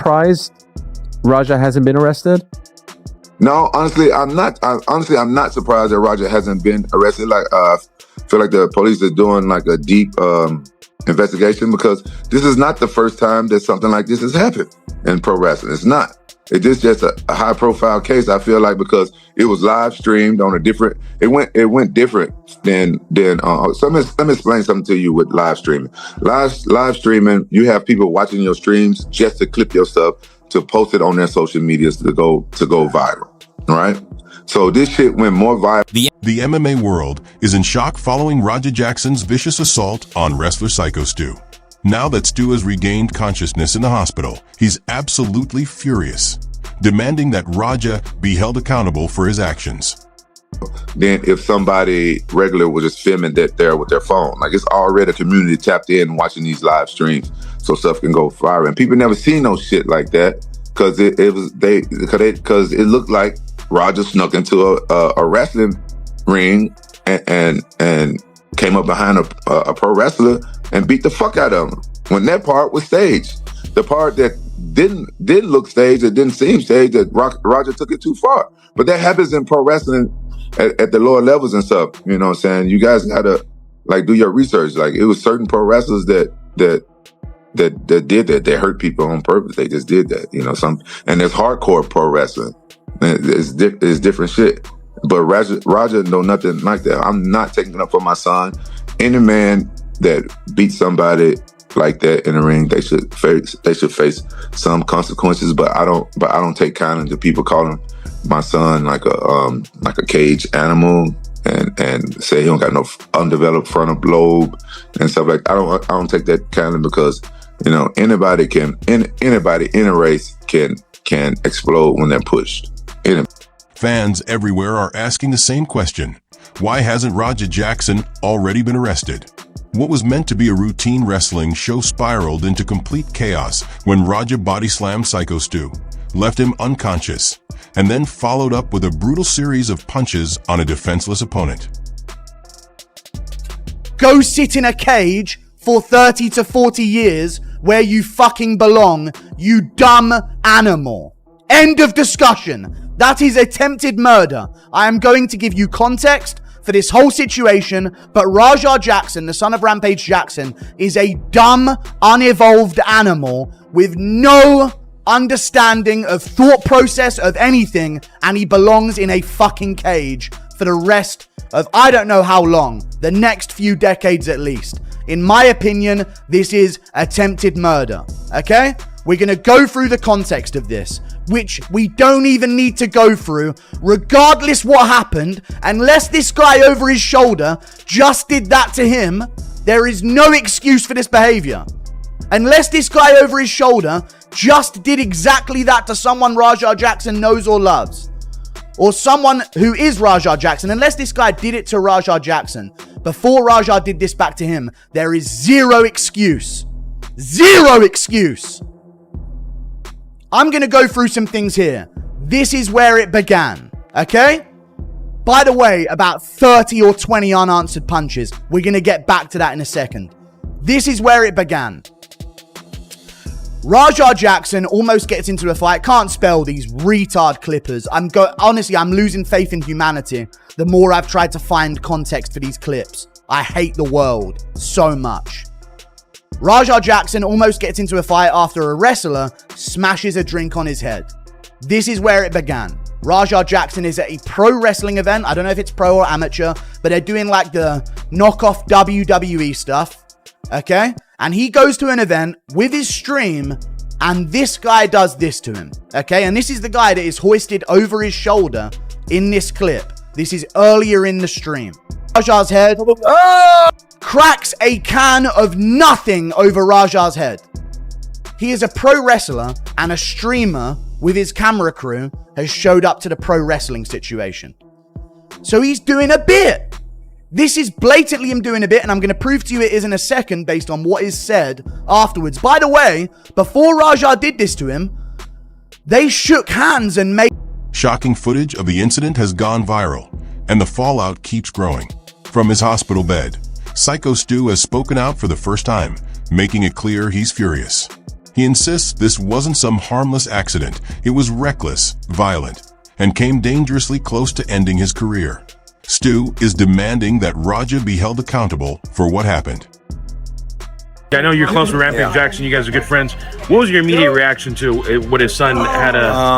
surprised Raja hasn't been arrested? No, honestly, I'm not. I'm not surprised that Raja hasn't been arrested. Like, I feel like the police are doing like a deep investigation, because this is not the first time that something like this has happened in pro wrestling. It's not. It is just a high profile case. I feel like, because it was live streamed on a different. It went different than. So let me explain something to you with live streaming. Live streaming, you have people watching your streams just to clip your stuff, to post it on their social medias to go viral, right? So this shit went more viral. The MMA world is in shock following Raja Jackson's vicious assault on wrestler Psycho Stu. Now that Stu has regained consciousness in the hospital, he's absolutely furious, demanding that Raja be held accountable for his actions. Then if somebody regular was just filming that there with their phone, like, it's already a community tapped in watching these live streams, so stuff can go viral. And people never seen no shit like that, because it looked like Raja snuck into a wrestling ring and came up behind a pro wrestler and beat the fuck out of him. When that part was staged, the part that didn't look staged, it didn't seem staged, that Raja took it too far. But that happens in pro wrestling at the lower levels and stuff. You know what I'm saying? You guys gotta like do your research. Like, it was certain pro wrestlers that did that. They hurt people on purpose. They just did that. You know, and there's hardcore pro wrestling. It's different shit. But Raja know nothing like that. I'm not taking it up for my son. Any man that beats somebody like that in the ring, they should face some consequences. But I don't take kindly to people calling my son like a caged animal and say he don't got no undeveloped frontal lobe and stuff like that. I don't take that kindly, because, you know, anybody in a race can explode when they're pushed. Fans everywhere are asking the same question. Why hasn't Raja Jackson already been arrested? What was meant to be a routine wrestling show spiraled into complete chaos when Raja body slammed Psycho Stu, left him unconscious, and then followed up with a brutal series of punches on a defenseless opponent. Go sit in a cage for 30 to 40 years where you fucking belong, you dumb animal. End of discussion. That is attempted murder. I am going to give you context for this whole situation, but Raja Jackson, the son of Rampage Jackson, is a dumb, unevolved animal with no understanding of thought process of anything, and he belongs in a fucking cage for the rest of I don't know how long, the next few decades at least. In my opinion, this is attempted murder, okay? We're going to go through the context of this, which we don't even need to go through, regardless what happened, unless this guy over his shoulder just did that to him. There is no excuse for this behavior. Unless this guy over his shoulder just did exactly that to someone Raja Jackson knows or loves, or someone who is Raja Jackson, unless this guy did it to Raja Jackson before Raja did this back to him, there is zero excuse. Zero excuse. I'm going to go through some things here. This is where it began, okay? By the way, about 30 or 20 unanswered punches. We're going to get back to that in a second. This is where it began. Raja Jackson almost gets into a fight. Can't spell these retard clippers. Honestly, I'm losing faith in humanity the more I've tried to find context for these clips. I hate the world so much. Raja Jackson almost gets into a fight after a wrestler smashes a drink on his head. This is where it began. Raja Jackson is at a pro wrestling event. I don't know if it's pro or amateur, but they're doing like the knockoff WWE stuff. Okay? And he goes to an event with his stream, and this guy does this to him. Okay? And this is the guy that is hoisted over his shoulder in this clip. This is earlier in the stream. Raja's head cracks a can of nothing over Raja's head. He is a pro wrestler, and a streamer with his camera crew has showed up to the pro wrestling situation. So he's doing a bit. This is blatantly him doing a bit, and I'm going to prove to you it is in a second based on what is said afterwards. By the way, before Raja did this to him, they shook hands and made... Shocking footage of the incident has gone viral, and the fallout keeps growing. From his hospital bed, Psycho Stu has spoken out for the first time, making it clear he's furious. He insists this wasn't some harmless accident. It was reckless, violent, and came dangerously close to ending his career. Stu is demanding that Raja be held accountable for what happened. I know you're close with Rampage Jackson. You guys are good friends. What was your immediate reaction to what his son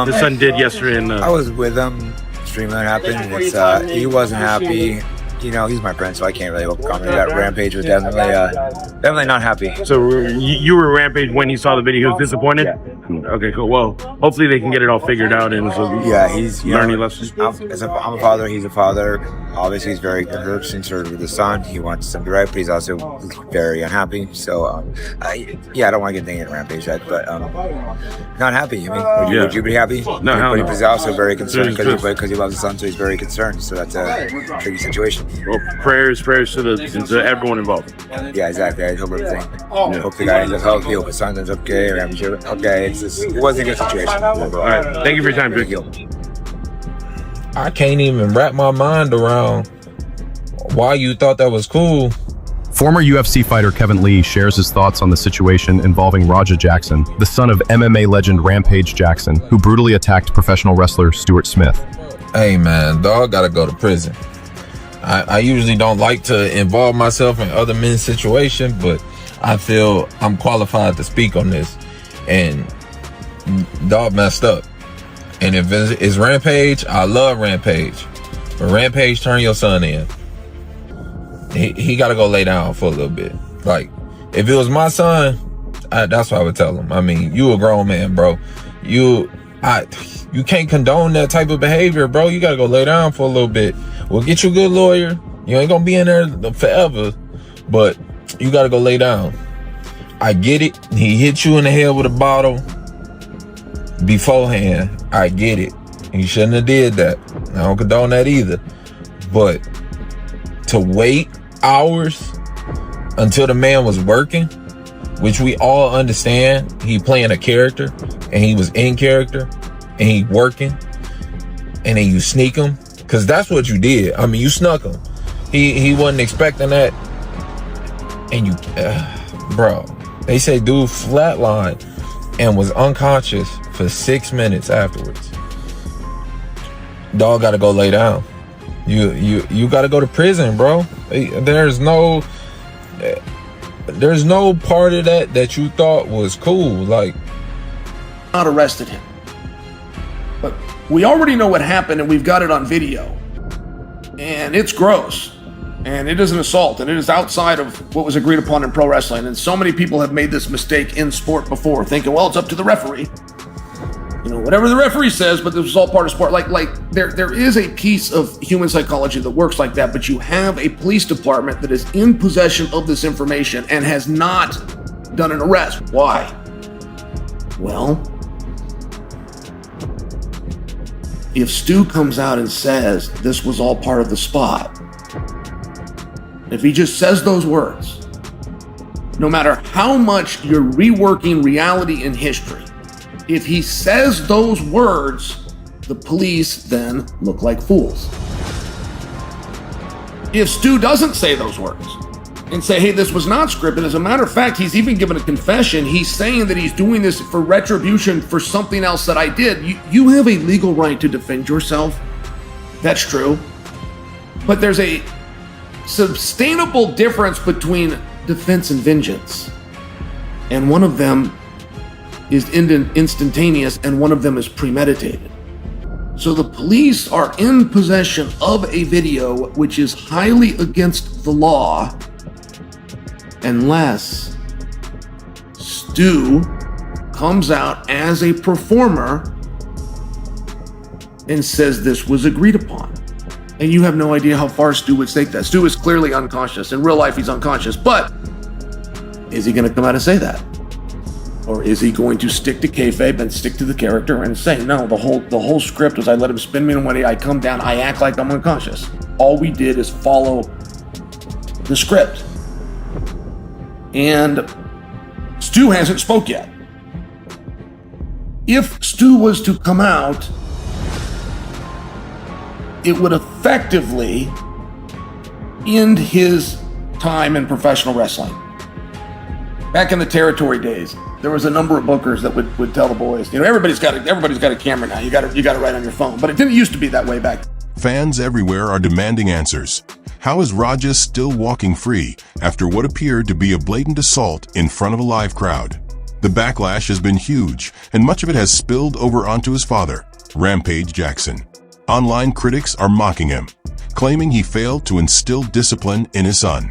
his son did yesterday? I was with him. Extremely unhappy. He wasn't happy. You know, he's my friend, so I can't really comment. That Rampage was definitely not happy. So you were Rampage when he saw the video. He was disappointed? Yeah. Okay, cool. Well, hopefully they can get it all figured out. And so he's learning lessons. I'm a father. He's a father. Obviously, he's very concerned with his son. He wants him to be right, but he's also very unhappy. So, I don't want to get dinged at Rampage yet, but not happy. I mean, would you be happy? No, but he's also very concerned because he loves his son, so he's very concerned. So that's a tricky situation. Well, prayers to everyone involved. Yeah, exactly. I hope everything. Hope the guy ends up healthy. Hope his son ends up okay. Rampage okay. It wasn't a good situation. All right. Thank you for your time, Drake. I can't even wrap my mind around why you thought that was cool. Former UFC fighter Kevin Lee shares his thoughts on the situation involving Raja Jackson, the son of MMA legend Rampage Jackson, who brutally attacked professional wrestler Stuart Smith. Hey man, dog gotta go to prison. I usually don't like to involve myself in other men's situations, but I feel I'm qualified to speak on this. And dog messed up. And if it's Rampage, I love Rampage. But Rampage, turn your son in. He got to go lay down for a little bit. Like, if it was my son, that's what I would tell him. I mean, you a grown man, bro. You can't condone that type of behavior, bro. You got to go lay down for a little bit. We'll get you a good lawyer. You ain't going to be in there forever. But you got to go lay down. I get it. He hit you in the head with a bottle beforehand. I get it. He shouldn't have did that. I don't condone that either. But to wait hours until the man was working, which we all understand, he playing a character and he was in character and he working, and then you sneak him, because that's what you did. I mean, you snuck him. He wasn't expecting that, and you bro, they say dude flatlined and was unconscious for 6 minutes afterwards. Dog gotta go lay down. You gotta go to prison, bro. There's no part of that you thought was cool. Like, not arrested him, but we already know what happened, and we've got it on video, and it's gross, and it is an assault, and it is outside of what was agreed upon in pro wrestling. And so many people have made this mistake in sport before, thinking, well, it's up to the referee. You know, whatever the referee says, but this is all part of sport. Like there is a piece of human psychology that works like that, but you have a police department that is in possession of this information and has not done an arrest. Why? Well, if Stu comes out and says this was all part of the spot, if he just says those words, no matter how much you're reworking reality and history, if he says those words, the police then look like fools. If Stu doesn't say those words and say, hey, this was not scripted, as a matter of fact, he's even given a confession. He's saying that he's doing this for retribution for something else that I did. You have a legal right to defend yourself. That's true. But there's a sustainable difference between defense and vengeance. And one of them is instantaneous, and one of them is premeditated. So the police are in possession of a video which is highly against the law, unless Stu comes out as a performer and says this was agreed upon. And you have no idea how far Stu would take that. Stu is clearly unconscious. In real life, he's unconscious. But is he going to come out and say that? Or is he going to stick to kayfabe and stick to the character and say, no, the whole script was I let him spin me in one way, I come down, I act like I'm unconscious. All we did is follow the script. And Stu hasn't spoke yet. If Stu was to come out, it would effectively end his time in professional wrestling. Back in the territory days, there was a number of bookers that would tell the boys, you know, everybody's got a camera now. You got to write on your phone, but it didn't used to be that way back then. Fans everywhere are demanding answers. How is Raja still walking free after what appeared to be a blatant assault in front of a live crowd? The backlash has been huge, and much of it has spilled over onto his father, Rampage Jackson. Online critics are mocking him, claiming he failed to instill discipline in his son.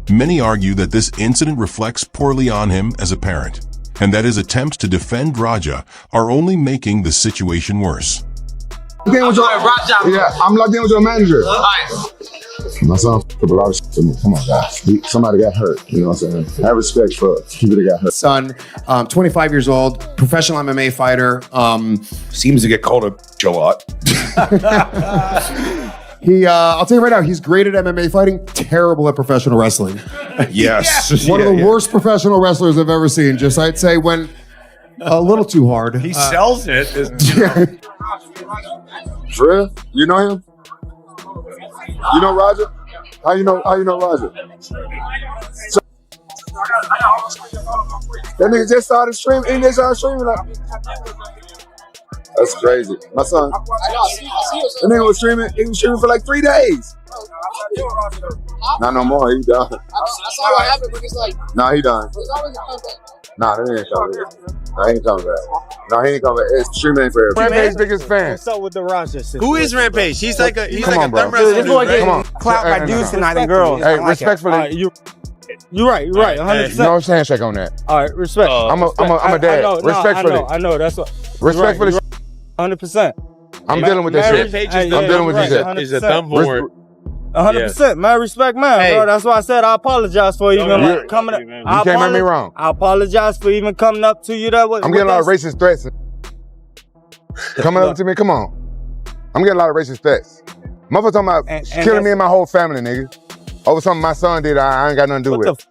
Many argue that this incident reflects poorly on him as a parent, and that his attempts to defend Raja are only making the situation worse. Yeah, I'm logged in with your manager. My son took a lot of shit to me. Come on, guys. Somebody got hurt. You know what I'm saying? I have respect for people that got hurt. Son, 25 years old, professional MMA fighter. Seems to get called a bitch a lot. I'll tell you right now, he's great at MMA fighting, terrible at professional wrestling. Yes. One of the worst professional wrestlers I've ever seen. Just, I'd say, went a little too hard. He sells it. For real? You know him? You know Roger? How you know Roger? So, that nigga just started streaming. He just started streaming. That's crazy. My son. The nigga was streaming. He was streaming for like 3 days. Not no more. He done. I saw what happened, but it's like. Nah, he done. Nah, that ain't coming back. Nah, he ain't coming back. No, he ain't coming back. It's streaming for everybody. Rampage's biggest fan. What's up with the Raja situation? Who is Rampage? He's like a Come on, thumb bro. wrestler. This boy getting Clapped by dudes tonight and girls. Hey, respectfully. You're right, 100%. No handshake on that. All right, respect. I'm a dad. Respectfully. I know. That's what. Respectfully. 100%. I'm dealing with this shit. I'm dealing with this shit. He's a dumb board. 100%, man. Respect, man, bro. That's why I said I apologize for even coming up. You can't make me wrong. I apologize for even coming up to you that way. I'm getting a lot of racist threats. Coming up to me, come on. I'm getting a lot of racist threats. Motherfucker talking about killing me and my whole family, nigga. Over something my son did, I ain't got nothing to do with.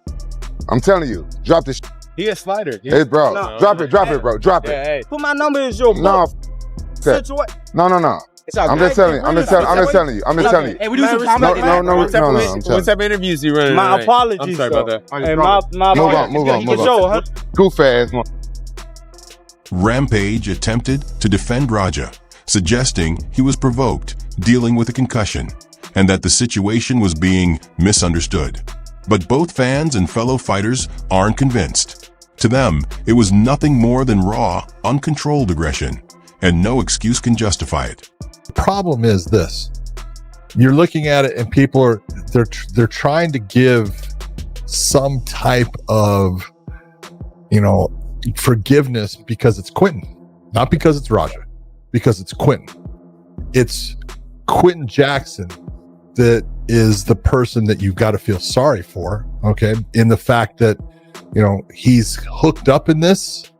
I'm telling you, drop this. He a fighter. Hey, bro, drop it, bro, drop it. Hey. Put my number in your No, no. I'm just telling you. Hey, we do some comedy. No. What type of interviews you running? My apologies. I'm sorry about that. Hey, move on. Too fast. Rampage attempted to defend Raja, suggesting he was provoked, dealing with a concussion, and that the situation was being misunderstood. But both fans and fellow fighters aren't convinced. To them, it was nothing more than raw, uncontrolled aggression, and no excuse can justify it. The problem is this: you're looking at it, and people are they're trying to give some type of, forgiveness because it's Quentin, not because it's Raja, because it's Quentin. It's Quentin Jackson that is the person that you've got to feel sorry for, okay? In the fact that, he's hooked up in this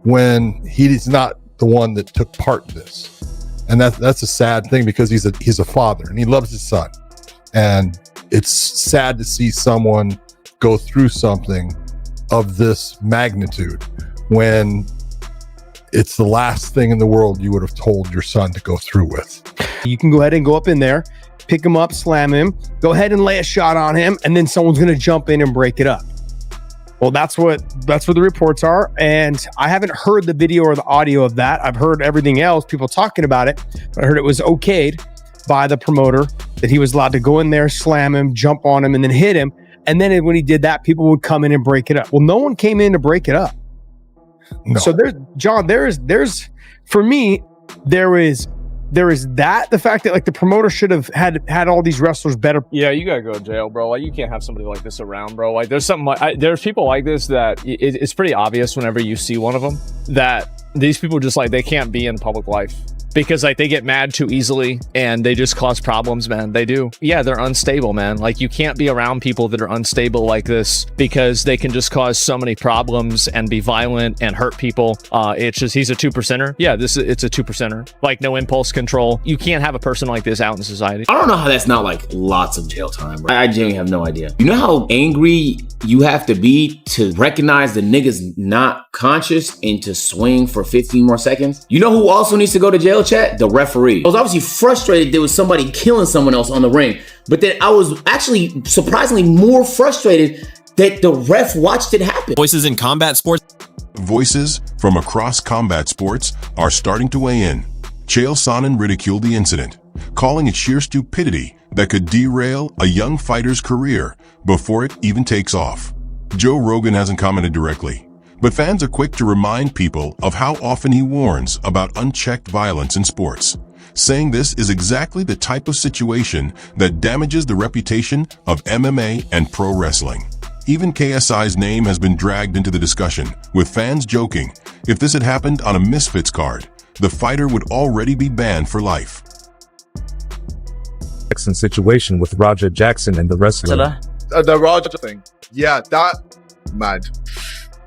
when he's not the one that took part in this. And that's a sad thing, because he's a father and he loves his son. And it's sad to see someone go through something of this magnitude when it's the last thing in the world you would have told your son to go through with. You can go ahead and go up in there, pick him up, slam him, go ahead and lay a shot on him, and then someone's going to jump in and break it up. Well, that's what the reports are. And I haven't heard the video or the audio of that. I've heard everything else, people talking about it, but I heard it was okayed by the promoter that he was allowed to go in there, slam him, jump on him, and then hit him. And then when he did that, people would come in and break it up. Well, no one came in to break it up. No. So there's for me, there is that, the fact that like the promoter should have had all these wrestlers better. Yeah, you gotta go to jail, bro. Like, you can't have somebody like this around, bro. Like, there's something like there's people like this that it's pretty obvious whenever you see one of them that these people just like they can't be in public life. Because like they get mad too easily and they just cause problems, man. They do. Yeah, they're unstable, man. Like, you can't be around people that are unstable like this, because they can just cause so many problems and be violent and hurt people. It's just, he's a 2%er. Yeah, it's a 2%er. Like, no impulse control. You can't have a person like this out in society. I don't know how that's not like lots of jail time, bro. I genuinely have no idea. You know how angry you have to be to recognize the nigga's not conscious and to swing for 15 more seconds? You know who also needs to go to jail, chat? The referee. I was obviously frustrated there was somebody killing someone else on the ring, but then I was actually surprisingly more frustrated that the ref watched it happen. Voices in combat sports. Voices from across combat sports are starting to weigh in. Chael Sonnen ridiculed the incident, calling it sheer stupidity that could derail a young fighter's career before it even takes off. Joe Rogan hasn't commented directly, but fans are quick to remind people of how often he warns about unchecked violence in sports, saying this is exactly the type of situation that damages the reputation of MMA and pro wrestling. Even KSI's name has been dragged into the discussion, with fans joking if this had happened on a Misfits card, the fighter would already be banned for life. Jackson situation with Raja Jackson and the wrestler. The Raja thing. Yeah, that, man.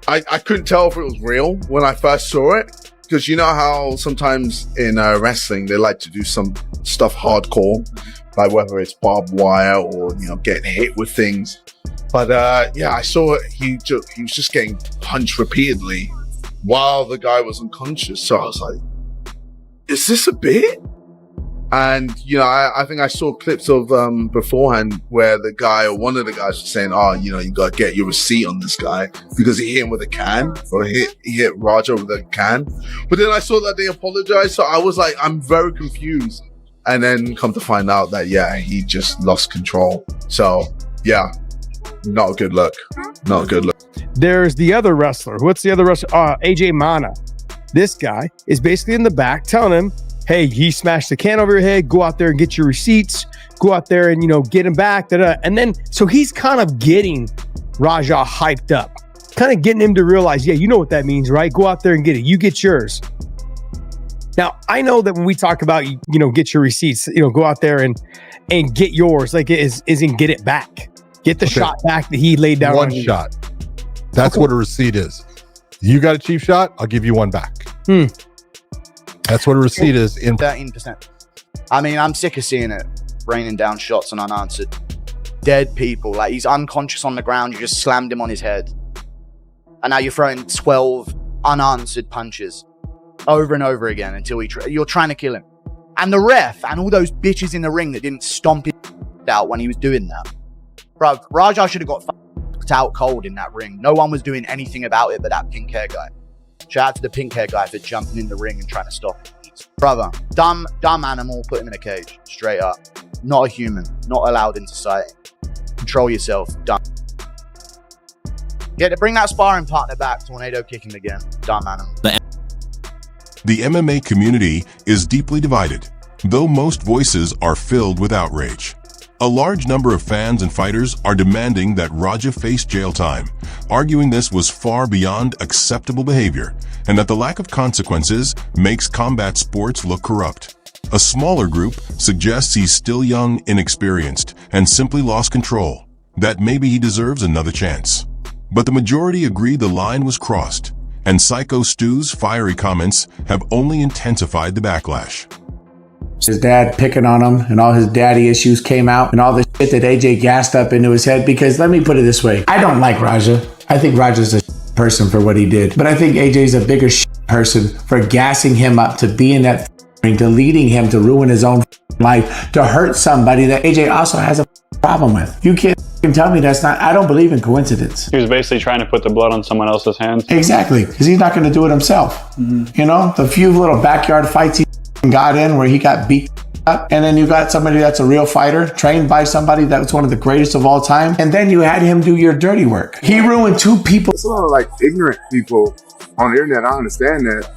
I couldn't tell if it was real when I first saw it. Because you know how sometimes in wrestling, they like to do some stuff hardcore. Like whether it's barbed wire or, getting hit with things. But yeah, I saw it. He was just getting punched repeatedly while the guy was unconscious. So I was like, is this a bit? And, I think I saw clips of beforehand where the guy or one of the guys was saying, you got to get your receipt on this guy because he hit him with a can, or he hit Raja with a can. But then I saw that they apologized. So I was like, I'm very confused. And then come to find out that, yeah, he just lost control. So, yeah, not a good look. Not a good look. There's the other wrestler. What's the other wrestler? AJ Mana. This guy is basically in the back telling him, hey, he smashed the can over your head. Go out there and get your receipts. Go out there and, get him back. And then, so he's kind of getting Raja hyped up. Kind of getting him to realize, yeah, you know what that means, right? Go out there and get it. You get yours. Now, I know that when we talk about, get your receipts, go out there and get yours, like isn't get it back. Get the shot back that he laid down. One shot. That's what a receipt is. You got a cheap shot, I'll give you one back. That's what a receipt is. In 13%. I mean, I'm sick of seeing it raining down shots and unanswered. Dead people. Like, he's unconscious on the ground. You just slammed him on his head. And now you're throwing 12 unanswered punches over and over again until you're trying to kill him. And the ref and all those bitches in the ring that didn't stomp him out when he was doing that. Bro, Raja should have got fucked out cold in that ring. No one was doing anything about it but that pink hair guy. Shout out to the pink hair guy for jumping in the ring and trying to stop him. Brother, dumb animal, put him in a cage. Straight up. Not a human. Not allowed in society. Control yourself. Dumb. Yeah, to bring that sparring partner back. Tornado kick him again. Dumb animal. The MMA community is deeply divided, though most voices are filled with outrage. A large number of fans and fighters are demanding that Raja face jail time, arguing this was far beyond acceptable behavior and that the lack of consequences makes combat sports look corrupt. A smaller group suggests he's still young, inexperienced, and simply lost control, that maybe he deserves another chance. But the majority agree the line was crossed, and Psycho Stu's fiery comments have only intensified the backlash. His dad picking on him and all his daddy issues came out and all the shit that AJ gassed up into his head. Because let me put it this way. I don't like Raja. I think Raja's a person for what he did. But I think AJ's a bigger person for gassing him up to be in that ring, to leading him to ruin his own life, to hurt somebody that AJ also has a problem with. You can't tell me that's not, I don't believe in coincidence. He was basically trying to put the blood on someone else's hands. Exactly. Because he's not going to do it himself. The few little backyard fights he got in where he got beat up, and then you got somebody that's a real fighter trained by somebody that was one of the greatest of all time, and then you had him do your dirty work. He ruined two people. It's a lot of like ignorant people on the internet. I understand that.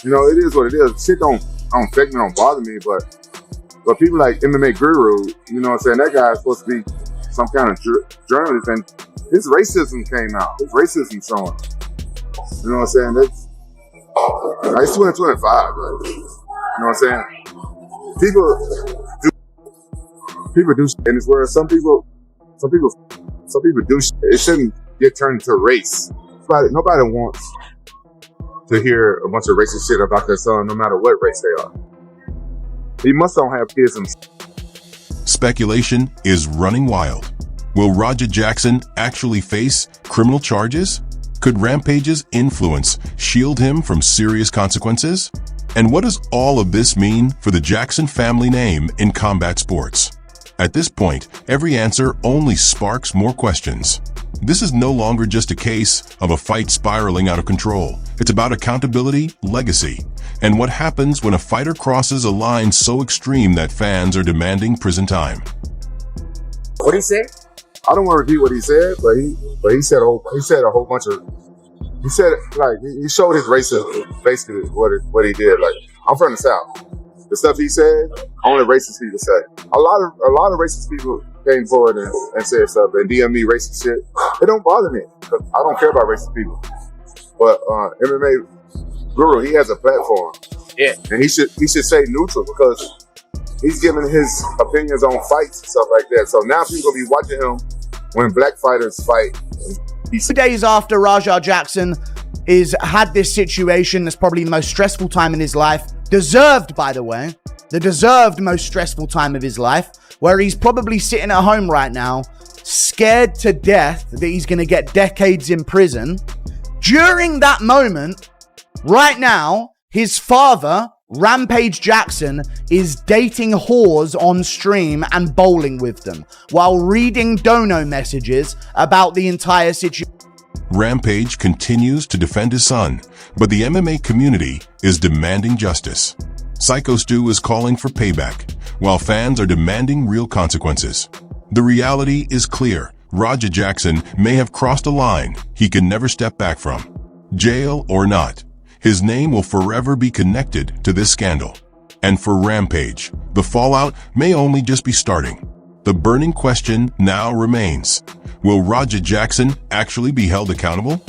It is what it is. Shit don't affect me, don't bother me, but people like MMA Guru, that guy is supposed to be some kind of journalist, and his racism came out. His racism showing. You know what I'm saying? It's 2025, right? You know what I'm saying? People do shit in this world. Some people do shit. It shouldn't get turned into race. Nobody wants to hear a bunch of racist shit about their son, no matter what race they are. He must don't have kids himself. Speculation is running wild. Will Raja Jackson actually face criminal charges? Could Rampage's influence shield him from serious consequences? And what does all of this mean for the Jackson family name in combat sports? At this point, every answer only sparks more questions. This is no longer just a case of a fight spiraling out of control. It's about accountability, legacy, and what happens when a fighter crosses a line so extreme that fans are demanding prison time. What he said? I don't want to repeat what he said, but he said a whole bunch of. He said like he showed his racism, basically what he did. Like, I'm from the South. The stuff he said, only racist people say. A lot of racist people came forward and said stuff and DM me racist shit. It don't bother me because I don't care about racist people. But MMA Guru, he has a platform. Yeah. And he should stay neutral because he's giving his opinions on fights and stuff like that. So now people gonna be watching him when black fighters fight. 2 days after Rampage Jackson had this situation, that's probably the most stressful time in his life. Deserved, by the way. The deserved most stressful time of his life, where he's probably sitting at home right now, scared to death that he's going to get decades in prison. During that moment, right now, his father, Rampage Jackson, is dating whores on stream and bowling with them while reading dono messages about the entire situation. Rampage continues to defend his son, but the MMA community is demanding justice. Psycho Stu is calling for payback, while fans are demanding real consequences. The reality is clear. Rampage Jackson may have crossed a line he can never step back from. Jail or not, his name will forever be connected to this scandal. And for Rampage, the fallout may only just be starting. The burning question now remains: will Rampage Jackson actually be held accountable?